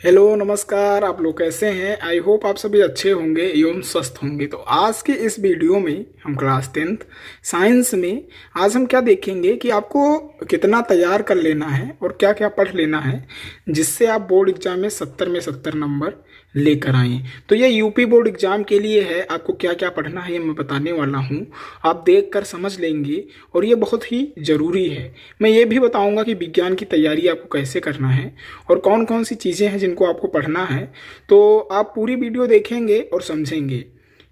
Hello नमस्कार। आप लोग कैसे हैं? आई होप आप सभी अच्छे होंगे एवं स्वस्थ होंगे। तो आज के इस वीडियो में हम क्लास 10th साइंस में आज हम क्या देखेंगे कि आपको कितना तैयार कर लेना है और क्या क्या पढ़ लेना है जिससे आप बोर्ड एग्जाम में 70 में 70 नंबर लेकर आएँ। तो ये यूपी बोर्ड एग्जाम के लिए है। आपको क्या क्या पढ़ना है ये मैं बताने वाला हूँ, आप देख कर समझ लेंगे और ये बहुत ही ज़रूरी है। मैं ये भी बताऊँगा कि विज्ञान की तैयारी आपको कैसे करना है और कौन कौन सी चीज़ें हैं जिनको आपको पढ़ना है। तो आप पूरी वीडियो देखेंगे और समझेंगे,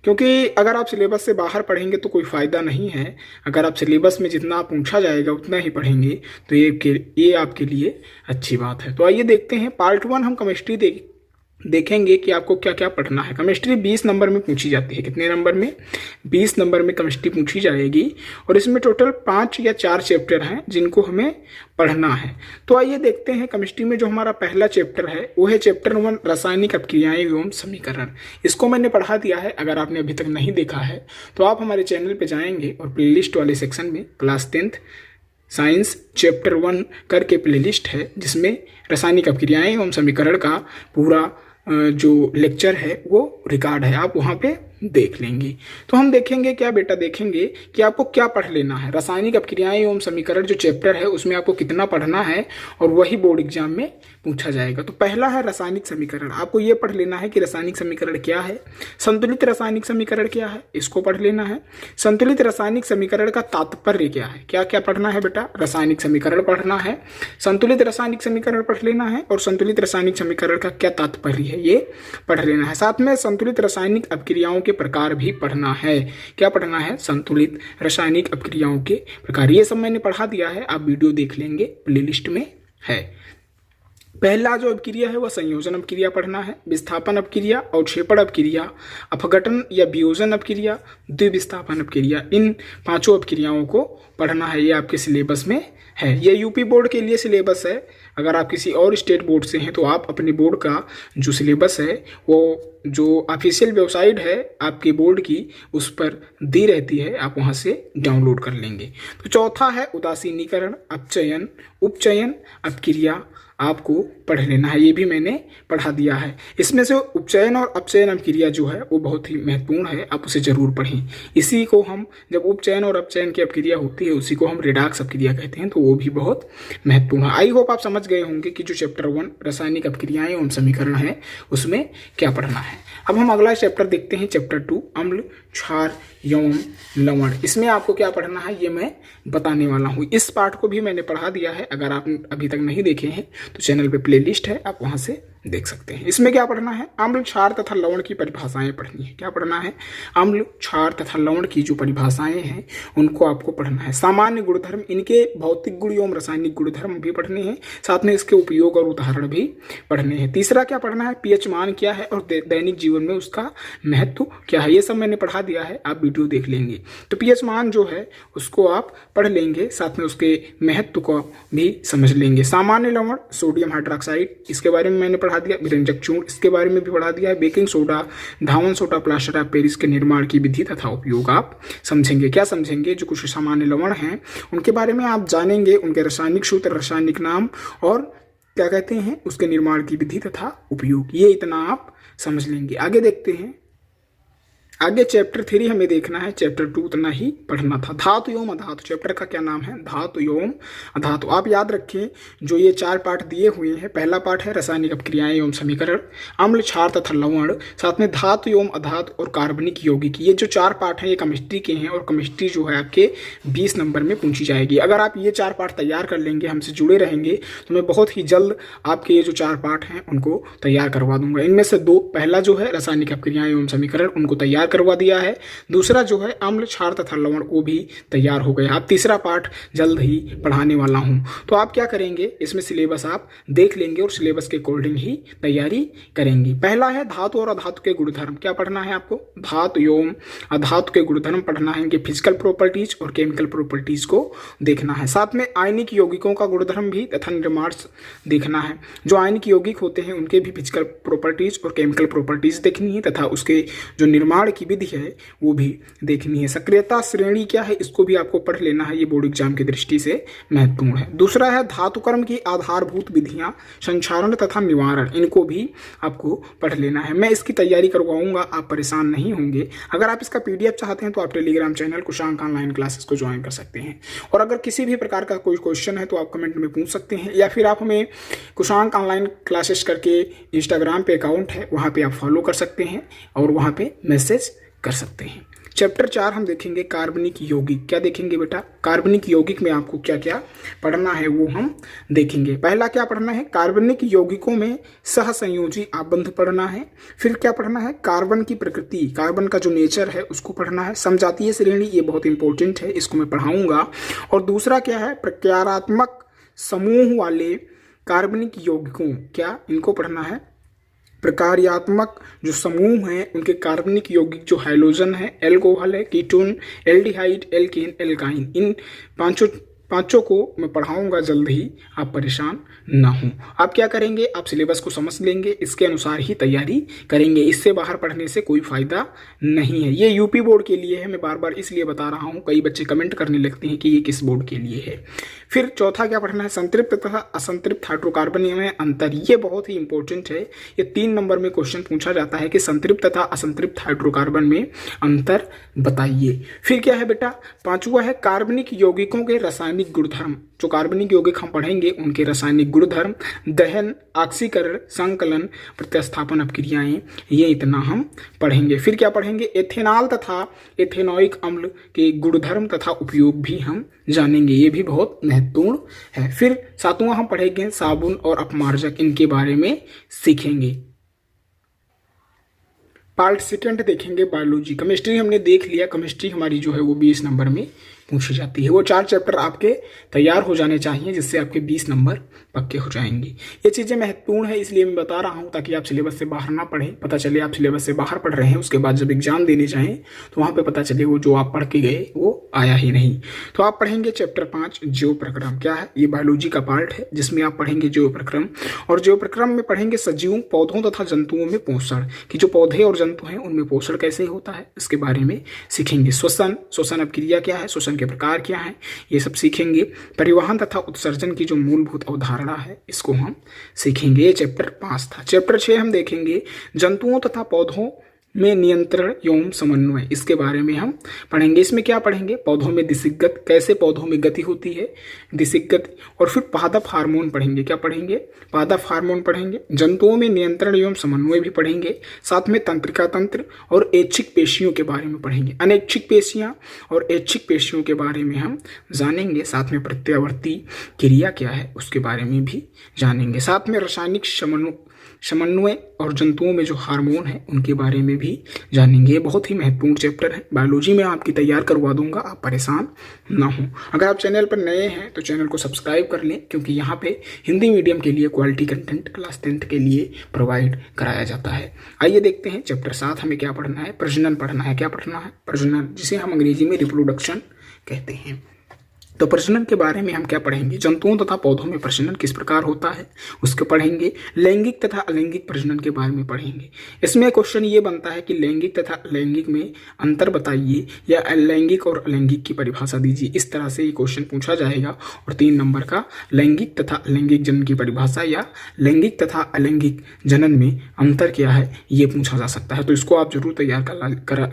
क्योंकि अगर आप सिलेबस से बाहर पढ़ेंगे तो कोई फ़ायदा नहीं है। अगर आप सिलेबस में जितना पूछा जाएगा उतना ही पढ़ेंगे तो ये आपके लिए अच्छी बात है। तो आइए देखते हैं। पार्ट 1 हम केमिस्ट्री देखेंगे कि आपको क्या क्या पढ़ना है। केमिस्ट्री 20 नंबर में पूछी जाती है। कितने नंबर में? 20 नंबर में केमिस्ट्री पूछी जाएगी और इसमें टोटल 5 या 4 चैप्टर हैं जिनको हमें पढ़ना है। तो आइए देखते हैं। केमिस्ट्री में जो हमारा पहला चैप्टर है वो है चैप्टर 1 रासायनिक अपक्रियाएं एवं समीकरण। इसको मैंने पढ़ा दिया है। अगर आपने अभी तक नहीं देखा है तो आप हमारे चैनल पर जाएंगे और प्लेलिस्ट वाले सेक्शन में क्लास 10th साइंस चैप्टर 1 करके प्लेलिस्ट है जिसमें रासायनिक अपक्रियाएं एवं समीकरण का पूरा जो लेक्चर है वो रिकॉर्ड है, आप वहाँ पे देख लेंगे। तो हम देखेंगे क्या बेटा, देखेंगे कि आपको क्या पढ़ लेना है। रासायनिक अपक्रियाएं एवं समीकरण जो चैप्टर है उसमें आपको कितना पढ़ना है और वही बोर्ड एग्जाम में पूछा जाएगा। तो पहला है रासायनिक समीकरण। आपको ये पढ़ लेना है कि रासायनिक समीकरण क्या है, संतुलित रासायनिक समीकरण क्या है, इसको पढ़ लेना है। संतुलित रासायनिक समीकरण का तात्पर्य क्या है, क्या क्या पढ़ना है बेटा, रासायनिक समीकरण पढ़ना है, संतुलित रासायनिक समीकरण पढ़ लेना है और संतुलित रासायनिक समीकरण का क्या तात्पर्य है ये पढ़ लेना है। साथ में संतुलित रासायनिक अपक्रियाओं के प्रकार भी पढ़ना है। क्या पढ़ना है? संतुलित रासायनिक अपक्रियाओं के प्रकार। ये सब मैंने पढ़ा दिया है, आप वीडियो देख लेंगे, प्लेलिस्ट में है। पहला जो अपक्रिया है वह संयोजन अपक्रिया पढ़ना है, विस्थापन अपक्रिया, अवक्षेपण अपक्रिया, अपघटन या वियोजन अपक्रिया, द्विविस्थापन अपक्रिया, इन 5 अपक्रियाओं को पढ़ना है। ये आपके सिलेबस में है। ये यूपी बोर्ड के लिए सिलेबस है। अगर आप किसी और स्टेट बोर्ड से हैं तो आप अपने बोर्ड का जो सिलेबस है वो जो ऑफिशियल वेबसाइट है आपके बोर्ड की उस पर दी रहती है, आप वहाँ से डाउनलोड कर लेंगे। तो चौथा है उदासीनीकरण, अपचयन, उपचयन अपक्रिया आपको पढ़ लेना है। ये भी मैंने पढ़ा दिया है। इसमें से उपचयन और अपचयन अपक्रिया जो है वो बहुत ही महत्वपूर्ण है, आप उसे जरूर पढ़ें। इसी को हम, जब उपचयन और अपचयन की अपक्रिया होती है उसी को हम रेडॉक्स अपक्रिया कहते हैं, तो वो भी बहुत महत्वपूर्ण है। आई होप आप समझ गए होंगे कि जो चैप्टर 1 रासायनिक अपक्रियाएं एवं समीकरण है उसमें क्या पढ़ना है। अब हम अगला चैप्टर देखते हैं, चैप्टर 2 अम्ल, क्षार एवं लवण। इसमें आपको क्या पढ़ना है ये मैं बताने वाला हूँ। इस पार्ट को भी मैंने पढ़ा दिया है। अगर आप अभी तक नहीं देखे हैं तो चैनल पे प्लेलिस्ट है, आप वहाँ से देख सकते हैं। इसमें क्या पढ़ना है? अम्ल, क्षार तथा लवण की परिभाषाएं पढ़नी है। क्या पढ़ना है? अम्ल, क्षार तथा लवण की जो परिभाषाएं हैं उनको आपको पढ़ना है। सामान्य गुणधर्म, इनके भौतिक गुण एवं रासायनिक गुणधर्म भी पढ़ने हैं, साथ में इसके उपयोग और उदाहरण भी पढ़ने हैं। तीसरा क्या पढ़ना है? पीएच मान क्या है और दैनिक जीवन में उसका महत्व क्या है। ये सब मैंने पढ़ा दिया है, आप वीडियो देख लेंगे। तो पीएच मान जो है उसको आप पढ़ लेंगे, साथ में उसके महत्व को भी समझ लेंगे। सामान्य लवण, सोडियम हाइड्रोक्साइड, इसके बारे में मैंने पढ़ा दिया। विरंजक चूर्ण, इसके बारे में भी पढ़ा दिया है। Baking soda, Dhawan soda, plaster of Paris के निर्माण की विधि तथा उपयोग आप समझेंगे। क्या समझेंगे? जो कुछ सामान्य लवण हैं उनके बारे में आप जानेंगे, उनके रासायनिक सूत्र, रासायनिक नाम और क्या कहते हैं उसके निर्माण की विधि तथा उपयोग, ये इतना आप समझ लेंगे। आगे देखते हैं। आगे चैप्टर 3 हमें देखना है, चैप्टर 2 उतना ही पढ़ना था। धातु एवं अधातु, चैप्टर का क्या नाम है? धातु एवं अधातु। आप याद रखें जो ये 4 पार्ट दिए हुए हैं, पहला पार्ट है रासायनिक अपक्रियाएं एवं समीकरण, अम्ल, क्षार तथा लवण, साथ में धातु एवं अधातु और कार्बनिक यौगिक। ये जो 4 पार्ट हैं ये केमिस्ट्री के हैं और केमिस्ट्री जो है आपके 20 नंबर में पूछी जाएगी। अगर आप ये 4 पार्ट तैयार कर लेंगे, हमसे जुड़े रहेंगे, तो मैं बहुत ही जल्द आपके ये जो 4 पार्ट हैं उनको तैयार करवा दूंगा। इनमें से 2, पहला जो है रासायनिक अपक्रियाएं एवं समीकरण उनको तैयार करवा दिया है, दूसरा जो है अम्ल, क्षार तथा लवण वो भी तैयार हो गया। अब तीसरा पार्ट जल्द ही पढ़ाने वाला हूं। तो आप क्या करेंगे, इसमें सिलेबस आप देख लेंगे और सिलेबस के अकॉर्डिंग ही तैयारी करेंगे। पहला है धातु और अधातु के गुणधर्म। क्या पढ़ना है आपको? धातु एवं अधातु के गुणधर्म पढ़ना है, इनके फिजिकल प्रॉपर्टीज और केमिकल प्रॉपर्टीज को देखना है। साथ में आयनिक यौगिकों का गुणधर्म भी तथा निर्माण देखना है। जो आयनिक यौगिक होते हैं उनके भी फिजिकल प्रॉपर्टीज और केमिकल प्रॉपर्टीज देखनी है तथा उसके जो निर्माण की विधि है वो भी देखनी है। सक्रियता श्रेणी क्या है इसको भी आपको पढ़ लेना है, ये बोर्ड एग्जाम की दृष्टि से महत्वपूर्ण है। दूसरा है धातुकर्म की आधारभूत विधियां, संक्षारण तथा निवारण, इनको भी आपको पढ़ लेना है। मैं इसकी तैयारी करवाऊंगा, आप परेशान नहीं होंगे। अगर आप इसका पीडीएफ चाहते हैं तो आप टेलीग्राम चैनल कुशांक ऑनलाइन क्लासेस को ज्वाइन कर सकते हैं। और अगर किसी भी प्रकार का कोई क्वेश्चन है तो आप कमेंट में पूछ सकते हैं, या फिर आप हमें कुशांक ऑनलाइन क्लासेस करके इंस्टाग्राम पे अकाउंट है, वहाँ पे आप फॉलो कर सकते हैं और वहाँ पे मैसेज कर सकते हैं। चैप्टर 4 हम देखेंगे कार्बनिक यौगिक। क्या देखेंगे बेटा? कार्बनिक यौगिक में आपको क्या क्या पढ़ना है वो हम देखेंगे। पहला क्या पढ़ना है? कार्बनिक यौगिकों में सहसंयोजी आबंध पढ़ना है। फिर क्या पढ़ना है? कार्बन की प्रकृति, कार्बन का जो नेचर है उसको पढ़ना है। समजातीय श्रेणी, ये बहुत इंपॉर्टेंट है, इसको मैं पढ़ाऊंगा। और दूसरा क्या है? प्रत्यारात्मक समूह वाले कार्बनिक यौगिकों, क्या इनको पढ़ना है? प्रकार्यात्मक जो समूह हैं उनके कार्बनिक यौगिक जो हाइड्रोजन है, एल्कोहल है, कीटोन, एल्डिहाइड, एल्केन, एल्काइन, इन पांचों को मैं पढ़ाऊंगा जल्द ही, आप परेशान ना हो। आप क्या करेंगे? आप सिलेबस को समझ लेंगे, इसके अनुसार ही तैयारी करेंगे। इससे बाहर पढ़ने से कोई फायदा नहीं है। ये यूपी बोर्ड के लिए है, मैं बार बार इसलिए बता रहा हूँ, कई बच्चे कमेंट करने लगते हैं कि ये किस बोर्ड के लिए है। फिर चौथा क्या पढ़ना है? संतृप्त तथा असंतृप्त हाइड्रोकार्बन में अंतर, ये बहुत ही इंपॉर्टेंट है। ये 3 नंबर में क्वेश्चन पूछा जाता है कि संतृप्त तथा असंतृप्त हाइड्रोकार्बन में अंतर बताइए। फिर क्या है बेटा? पांचवा है कार्बनिक यौगिकों के रासायनिक गुणधर्म। जो कार्बनिक यौगिक हम पढ़ेंगे उनके रासायनिक गुणधर्म, दहन, ऑक्सीकरण, संकलन, प्रतिस्थापन अपक्रियाएं, ये इतना हम पढ़ेंगे। फिर क्या पढ़ेंगे? एथेनॉल तथा एथेनोइक अम्ल के गुणधर्म तथा उपयोग भी हम जानेंगे, ये भी बहुत महत्वपूर्ण है। फिर 7वां हम पढ़ेंगे साबुन और अपमार्जक, इनके बारे में सीखेंगे। पार्टिसिपेंट देखेंगे बायोलॉजी। केमिस्ट्री हमने देख लिया, केमिस्ट्री हमारी जो है वो 20 नंबर में पूछी जाती है। वो 4 चैप्टर आपके तैयार हो जाने चाहिए जिससे आपके 20 नंबर पक्के हो जाएंगे। ये चीज़ें महत्वपूर्ण है इसलिए मैं बता रहा हूँ, ताकि आप सिलेबस से बाहर ना पढ़ें। पता चले आप सिलेबस से बाहर पढ़ रहे हैं, उसके बाद जब एग्जाम देने जाएं तो वहाँ पे पता चले वो जो आप पढ़ के गए वो आया ही नहीं। तो आप पढ़ेंगे चैप्टर 5 जीव प्रक्रम। क्या है? ये बायोलॉजी का पार्ट है जिसमें आप पढ़ेंगे जीव प्रक्रम। और जीव प्रक्रम में पढ़ेंगे सजीवों, पौधों तथा जंतुओं में पोषण, कि जो पौधे और जंतु हैं उनमें पोषण कैसे होता है इसके बारे में सीखेंगे। श्वसन अपक्रिया क्या है, श्वसन के प्रकार क्या है, ये सब सीखेंगे। परिवहन तथा उत्सर्जन की जो मूलभूत अवधारणा है इसको हम सीखेंगे। ये चैप्टर 5 था। चैप्टर 6 हम देखेंगे जंतुओं तथा पौधों में नियंत्रण एवं समन्वय, इसके बारे में हम पढ़ेंगे। इसमें क्या पढ़ेंगे? पौधों में दिशिगत, कैसे पौधों में गति होती है, दिशिगत। और फिर पादप हार्मोन पढ़ेंगे। क्या पढ़ेंगे? पादप हार्मोन पढ़ेंगे। जंतुओं में नियंत्रण एवं समन्वय भी पढ़ेंगे। साथ में तंत्रिका तंत्र और ऐच्छिक पेशियों के बारे में पढ़ेंगे। अनैच्छिक पेशियां और ऐच्छिक पेशियों के बारे में हम जानेंगे। साथ में प्रत्यावर्ती क्रिया क्या है उसके बारे में भी जानेंगे। साथ में रासायनिक समन्वय और जंतुओं में जो हार्मोन है उनके बारे में भी जानेंगे। बहुत ही महत्वपूर्ण चैप्टर है, बायोलॉजी में आपकी तैयार करवा दूंगा, आप परेशान ना हो। अगर आप चैनल पर नए हैं तो चैनल को सब्सक्राइब कर लें, क्योंकि यहाँ पे हिंदी मीडियम के लिए क्वालिटी कंटेंट क्लास 10th के लिए प्रोवाइड कराया जाता है। आइए देखते हैं चैप्टर 7 हमें क्या पढ़ना है। प्रजनन पढ़ना है। क्या पढ़ना है? प्रजनन, जिसे हम अंग्रेजी में रिप्रोडक्शन कहते हैं। तो प्रजनन के बारे में हम क्या पढ़ेंगे? जंतुओं तथा पौधों में प्रजनन किस प्रकार होता है उसके पढ़ेंगे। लैंगिक तथा अलैंगिक प्रजनन के बारे में पढ़ेंगे। इसमें क्वेश्चन ये बनता है कि लैंगिक तथा अलैंगिक में अंतर बताइए, या अलैंगिक और अलैंगिक की परिभाषा दीजिए। इस तरह से ये क्वेश्चन पूछा जाएगा। और 3 नंबर का लैंगिक तथा अलैंगिक जनन की परिभाषा या लैंगिक तथा अलैंगिक जनन में अंतर क्या है ये पूछा जा सकता है। तो इसको आप जरूर तैयार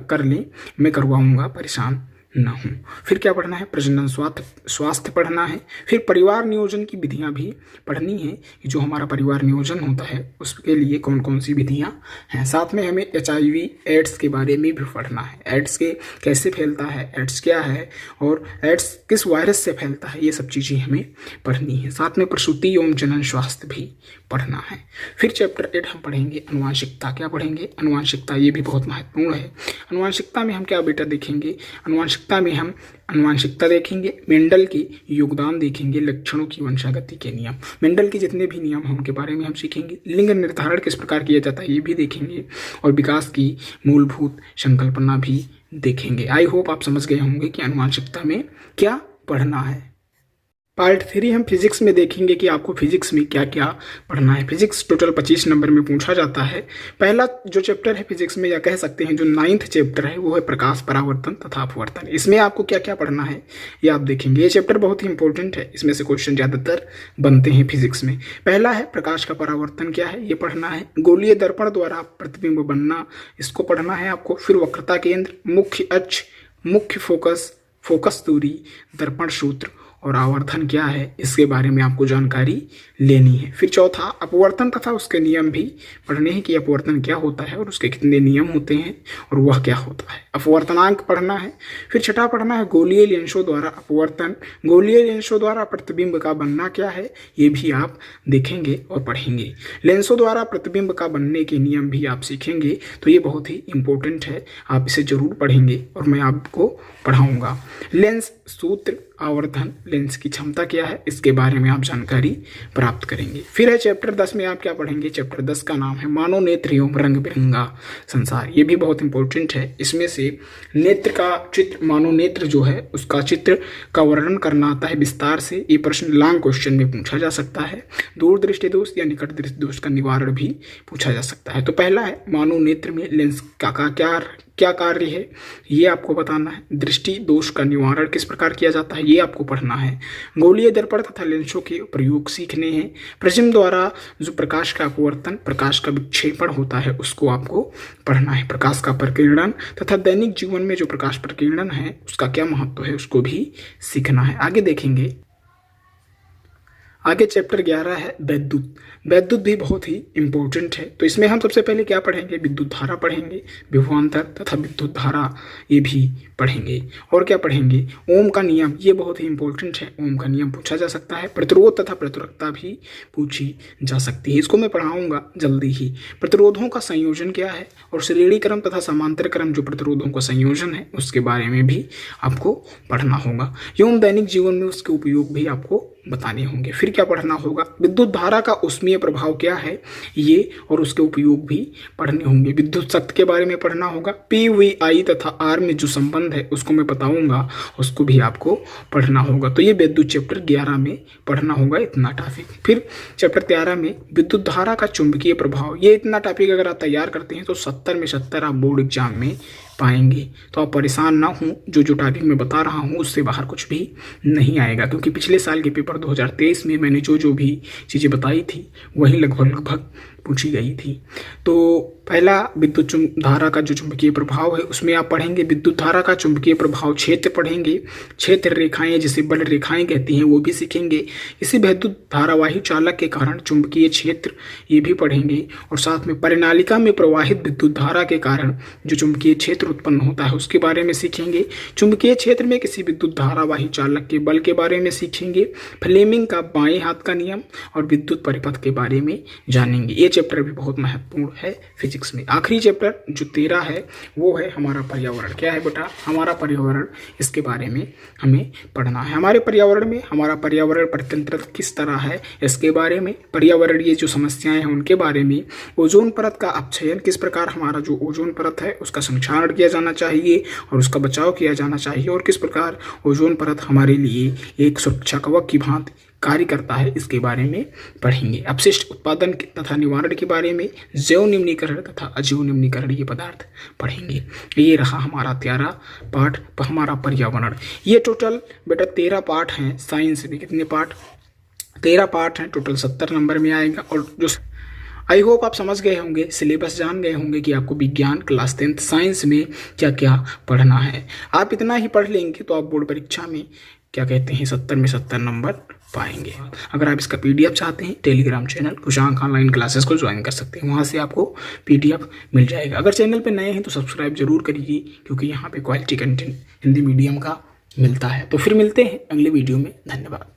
कर लें, मैं करवाऊंगा, परेशान ना हूँ। फिर क्या पढ़ना है? प्रजनन स्वास्थ्य पढ़ना है। फिर परिवार नियोजन की विधियाँ भी पढ़नी है, कि जो हमारा परिवार नियोजन होता है उसके लिए कौन कौन सी विधियाँ हैं। साथ में हमें HIV एड्स के बारे में भी पढ़ना है। एड्स के कैसे फैलता है, एड्स क्या है, और एड्स किस वायरस से फैलता है, ये सब चीज़ें हमें पढ़नी है। साथ में प्रसूति एवं जनन स्वास्थ्य भी पढ़ना है। फिर चैप्टर 8 हम पढ़ेंगे अनुवांशिकता। क्या पढ़ेंगे? अनुवांशिकता, ये भी बहुत महत्वपूर्ण है। अनुवांशिकता में हम क्या बेटा देखेंगे? अनुवांशिकता में हम अनुवांशिकता देखेंगे, मेंडल के योगदान देखेंगे, लक्षणों की वंशागति के नियम, मेंडल के जितने भी नियम हैं उनके बारे में हम सीखेंगे। लिंग निर्धारण किस प्रकार किया जाता है ये भी देखेंगे, और विकास की मूलभूत संकल्पना भी देखेंगे। आई होप आप समझ गए होंगे कि अनुवांशिकता में क्या पढ़ना है। पार्ट 3 हम फिजिक्स में देखेंगे कि आपको फिजिक्स में क्या क्या पढ़ना है। फिजिक्स टोटल 25 नंबर में पूछा जाता है। पहला जो चैप्टर है फिजिक्स में, या कह सकते हैं जो 9th चैप्टर है, वो है प्रकाश, परावर्तन तथा अपवर्तन। इसमें आपको क्या क्या पढ़ना है ये आप देखेंगे। ये चैप्टर बहुत ही इंपॉर्टेंट है, इसमें से क्वेश्चन ज़्यादातर बनते हैं फिजिक्स में। पहला है प्रकाश का परावर्तन क्या है, ये पढ़ना है। गोलीय दर्पण द्वारा प्रतिबिंब बनना, इसको पढ़ना है आपको। फिर वक्रता केंद्र, मुख्य अक्ष, मुख्य फोकस, फोकस दूरी, दर्पण सूत्र और आवर्धन क्या है, इसके बारे में आपको जानकारी लेनी है। फिर चौथा अपवर्तन तथा उसके नियम भी पढ़ने हैं कि अपवर्तन क्या होता है और उसके कितने नियम होते हैं और वह क्या होता है। अपवर्तनांक पढ़ना है। फिर छठा पढ़ना है गोलीय लेंसों द्वारा अपवर्तन, गोलीय लेंसों द्वारा प्रतिबिंब का बनना क्या है, ये भी आप देखेंगे और पढ़ेंगे। लेंसों द्वारा प्रतिबिंब का बनने के नियम भी आप सीखेंगे, तो ये बहुत ही इंपॉर्टेंट है, आप इसे जरूर पढ़ेंगे और मैं आपको पढ़ाऊंगा। लेंस सूत्र, आवर्धन, लेंस की क्षमता क्या है, इसके बारे में आप जानकारी प्राप्त करेंगे। फिर है चैप्टर 10 में आप क्या पढ़ेंगे। चैप्टर 10 का नाम है मानव नेत्र एवं रंग बिरंगा संसार। ये भी बहुत इंपॉर्टेंट है। इसमें से नेत्र का चित्र, मानव नेत्र जो है उसका चित्र का वर्णन करना आता है विस्तार से। ये प्रश्न लॉन्ग क्वेश्चन में पूछा जा सकता है। दूर दृष्टि दोष या निकट दृष्टि दोष का निवारण भी पूछा जा सकता है। तो पहला है मानव नेत्र में लेंस का क्या कार्य है, ये आपको बताना है। दृष्टि दोष का निवारण किस प्रकार किया जाता है, ये आपको पढ़ना है। गोलीय दर्पण तथा लेंसों के प्रयोग सीखने हैं। प्रिज्म द्वारा जो प्रकाश का अपवर्तन, प्रकाश का विक्षेपण होता है, उसको आपको पढ़ना है। प्रकाश का प्रकीर्णन तथा दैनिक जीवन में जो प्रकाश प्रकीर्णन है उसका क्या महत्व है, उसको भी सीखना है। आगे देखेंगे। आगे चैप्टर 11 है वैद्युत। वैद्युत भी बहुत ही इंपॉर्टेंट है। तो इसमें हम सबसे पहले क्या पढ़ेंगे, विद्युत धारा पढ़ेंगे, विभवांतर तथा विद्युत धारा ये भी पढ़ेंगे। और क्या पढ़ेंगे, ओम का नियम, ये बहुत ही इंपॉर्टेंट है। ओम का नियम पूछा जा सकता है। प्रतिरोध तथा प्रतिरोधकता भी पूछी जा सकती है, इसको मैं पढ़ाऊंगा जल्दी ही। प्रतिरोधों का संयोजन क्या है और श्रेणी क्रम तथा समांतर क्रम जो प्रतिरोधों का संयोजन है उसके बारे में भी आपको पढ़ना होगा। एवं दैनिक जीवन में उसके उपयोग भी आपको बताने होंगे। फिर क्या पढ़ना होगा, विद्युत धारा का उष्मीय प्रभाव क्या है, ये और उसके उपयोग भी पढ़ने होंगे। विद्युत शक्ति के बारे में पढ़ना होगा। PVI तथा आर में जो संबंध है उसको मैं बताऊंगा, उसको भी आपको पढ़ना होगा। तो ये विद्युत चैप्टर 11 में पढ़ना होगा, इतना टॉपिक। फिर चैप्टर 13 में विद्युत धारा का चुंबकीय प्रभाव, ये इतना टॉपिक अगर आप तैयार करते हैं तो 70 में 70 आप बोर्ड एग्जाम में पाएंगे। तो आप परेशान ना हों, जो टॉपिक मैं बता रहा हूँ उससे बाहर कुछ भी नहीं आएगा, क्योंकि पिछले साल के पेपर 2023 में मैंने जो भी चीज़ें बताई थी वही लगभग पूछी गई थी। तो पहला विद्युत धारा का जो चुंबकीय प्रभाव है उसमें आप पढ़ेंगे विद्युत धारा का चुंबकीय प्रभाव। क्षेत्र पढ़ेंगे, क्षेत्र रेखाएं जिसे बल रेखाएं कहती हैं वो भी सीखेंगे। इसी विद्युत धारावाही चालक के कारण चुंबकीय क्षेत्र ये भी पढ़ेंगे। और साथ में परिनालिका में प्रवाहित विद्युत धारा के कारण जो चुंबकीय क्षेत्र उत्पन्न होता है उसके बारे में सीखेंगे। चुंबकीय क्षेत्र में किसी विद्युत धारावाही चालक के बल के बारे में सीखेंगे। फ्लेमिंग का बाएं हाथ का नियम और विद्युत परिपथ के बारे में जानेंगे। ये चैप्टर भी बहुत महत्वपूर्ण है फिजिक्स में। आखिरी चैप्टर जो 13 है वो है हमारा पर्यावरण। क्या है बेटा, हमारा पर्यावरण, इसके बारे में हमें पढ़ना है। हमारे पर्यावरण में हमारा पर्यावरण परितंत्र किस तरह है, इसके बारे में, पर्यावरणीय जो समस्याएं हैं उनके बारे में, ओजोन परत का अपक्षयन किस प्रकार, हमारा जो ओजोन परत है उसका संक्षारण किया जाना चाहिए और उसका बचाव किया जाना चाहिए, और किस प्रकार ओजोन परत हमारे लिए एक सुरक्षा कवच की भांति कार्य करता है, इसके बारे में पढ़ेंगे। अपशिष्ट उत्पादन तथा निवारण के बारे में, जैव निम्नीकरण तथा अजैव निम्नीकरण ये पदार्थ पढ़ेंगे। ये रहा हमारा 13 पार्ट हमारा पर्यावरण। ये टोटल बेटा 13 पार्ट हैं। साइंस में कितने पार्ट, 13 पार्ट हैं टोटल, 70 नंबर में आएगा। और जो आई होप आप समझ गए होंगे, सिलेबस जान गए होंगे कि आपको विज्ञान क्लास 10th साइंस में क्या क्या पढ़ना है। आप इतना ही पढ़ लेंगे तो आप बोर्ड परीक्षा में क्या कहते हैं 70 में 70 नंबर पाएंगे। अगर आप इसका PDF चाहते हैं, टेलीग्राम चैनल कुशांक ऑनलाइन क्लासेस को ज्वाइन कर सकते हैं, वहाँ से आपको PDF मिल जाएगा। अगर चैनल पे नए हैं तो सब्सक्राइब जरूर करिए, क्योंकि यहाँ पे क्वालिटी कंटेंट हिंदी मीडियम का मिलता है। तो फिर मिलते हैं अगले वीडियो में। धन्यवाद।